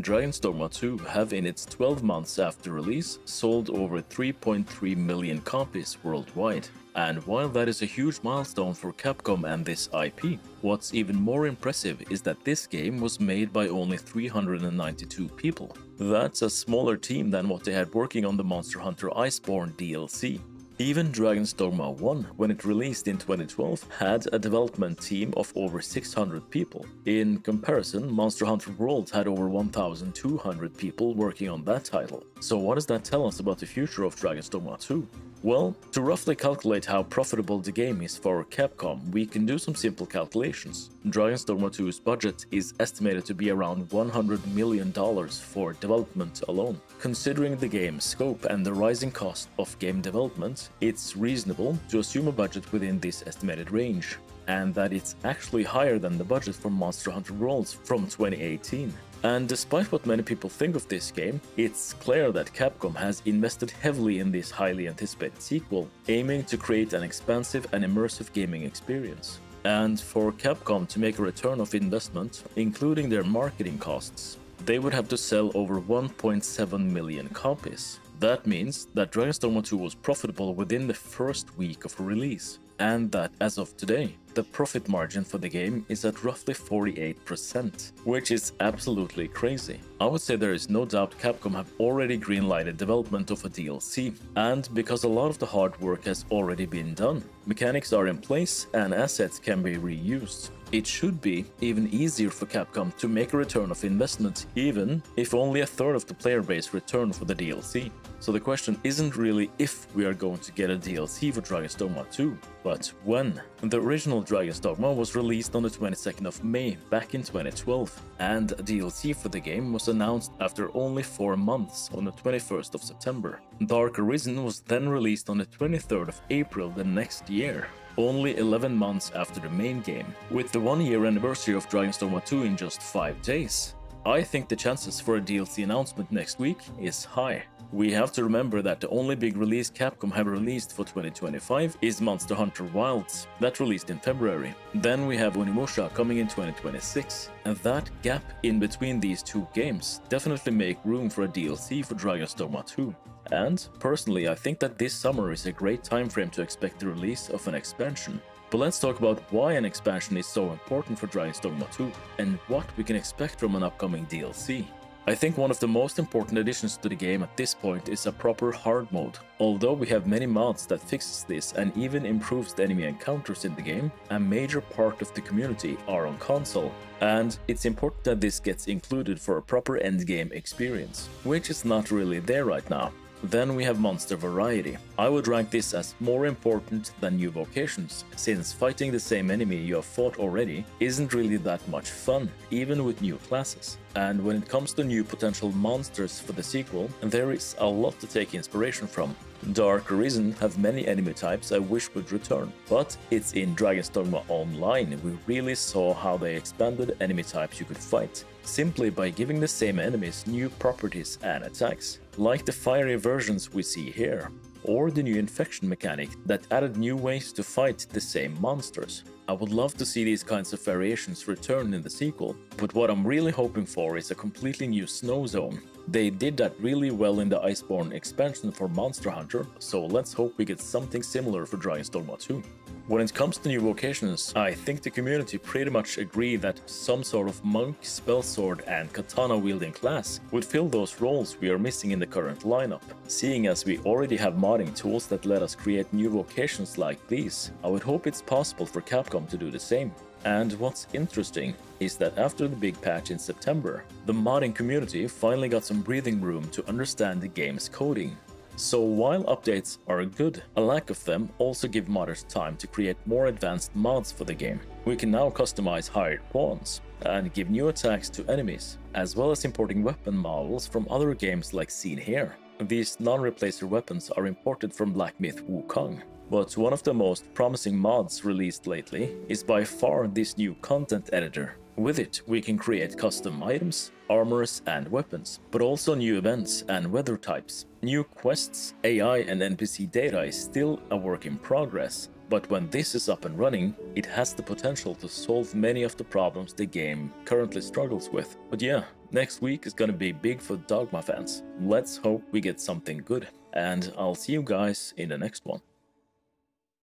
Dragon's Dogma 2 have in its 12 months after release sold over 3.3 million copies worldwide. And while that is a huge milestone for Capcom and this IP, what's even more impressive is that this game was made by only 392 people. That's a smaller team than what they had working on the Monster Hunter Iceborne DLC. Even Dragon's Dogma 1, when it released in 2012, had a development team of over 600 people. In comparison, Monster Hunter World had over 1,200 people working on that title. So what does that tell us about the future of Dragon's Dogma 2? Well, to roughly calculate how profitable the game is for Capcom, we can do some simple calculations. Dragon's Dogma 2's budget is estimated to be around $100 million for development alone. Considering the game's scope and the rising cost of game development, it's reasonable to assume a budget within this estimated range, and that it's actually higher than the budget for Monster Hunter Worlds from 2018. And despite what many people think of this game, it's clear that Capcom has invested heavily in this highly anticipated sequel, aiming to create an expansive and immersive gaming experience. And for Capcom to make a return of investment, including their marketing costs, they would have to sell over 1.7 million copies. That means that Dragon's Dogma 2 was profitable within the first week of release, and that as of today, the profit margin for the game is at roughly 48%, which is absolutely crazy. I would say there is no doubt Capcom have already greenlighted development of a DLC, and because a lot of the hard work has already been done, mechanics are in place and assets can be reused. It should be even easier for Capcom to make a return of investment, even if only a third of the player base return for the DLC. So the question isn't really if we are going to get a DLC for Dragon's Dogma 2, but when. The original Dragon's Dogma was released on the 22nd of May back in 2012, and a DLC for the game was announced after only 4 months on the 21st of September. Dark Arisen was then released on the 23rd of April the next year, only 11 months after the main game, with the 1-year anniversary of Dragon's Dogma 2 in just 5 days. I think the chances for a DLC announcement next week is high. We have to remember that the only big release Capcom have released for 2025 is Monster Hunter Wilds, that released in February. Then we have Onimusha coming in 2026, and that gap in between these two games definitely make room for a DLC for Dragon's Dogma 2. And personally, I think that this summer is a great time frame to expect the release of an expansion. But let's talk about why an expansion is so important for Dragon's Dogma 2 and what we can expect from an upcoming DLC. I think one of the most important additions to the game at this point is a proper hard mode. Although we have many mods that fixes this and even improves the enemy encounters in the game, a major part of the community are on console. And it's important that this gets included for a proper endgame experience, which is not really there right now. Then we have monster variety. I would rank this as more important than new vocations, since fighting the same enemy you have fought already isn't really that much fun, even with new classes. And when it comes to new potential monsters for the sequel, there is a lot to take inspiration from. Dark Arisen have many enemy types I wish would return, but it's in Dragon's Dogma Online we really saw how they expanded enemy types you could fight, simply by giving the same enemies new properties and attacks, like the fiery versions we see here, or the new infection mechanic that added new ways to fight the same monsters. I would love to see these kinds of variations return in the sequel, but what I'm really hoping for is a completely new snow zone. They did that really well in the Iceborne expansion for Monster Hunter, so let's hope we get something similar for Dragon's Dogma 2. When it comes to new vocations, I think the community pretty much agree that some sort of monk, spell sword and katana wielding class would fill those roles we are missing in the current lineup. Seeing as we already have modding tools that let us create new vocations like these, I would hope it's possible for Capcom to do the same. And what's interesting is that after the big patch in September, the modding community finally got some breathing room to understand the game's coding. So while updates are good, a lack of them also give modders time to create more advanced mods for the game. We can now customize hired pawns and give new attacks to enemies, as well as importing weapon models from other games like seen here. These non-replacer weapons are imported from Black Myth Wukong. But one of the most promising mods released lately is by far this new content editor. With it, we can create custom items, armors and weapons, but also new events and weather types. New quests, AI and NPC data is still a work in progress, But when this is up and running, it has the potential to solve many of the problems the game currently struggles with. But yeah, next week is gonna be big for Dogma fans. Let's hope we get something good, and I'll see you guys in the next one.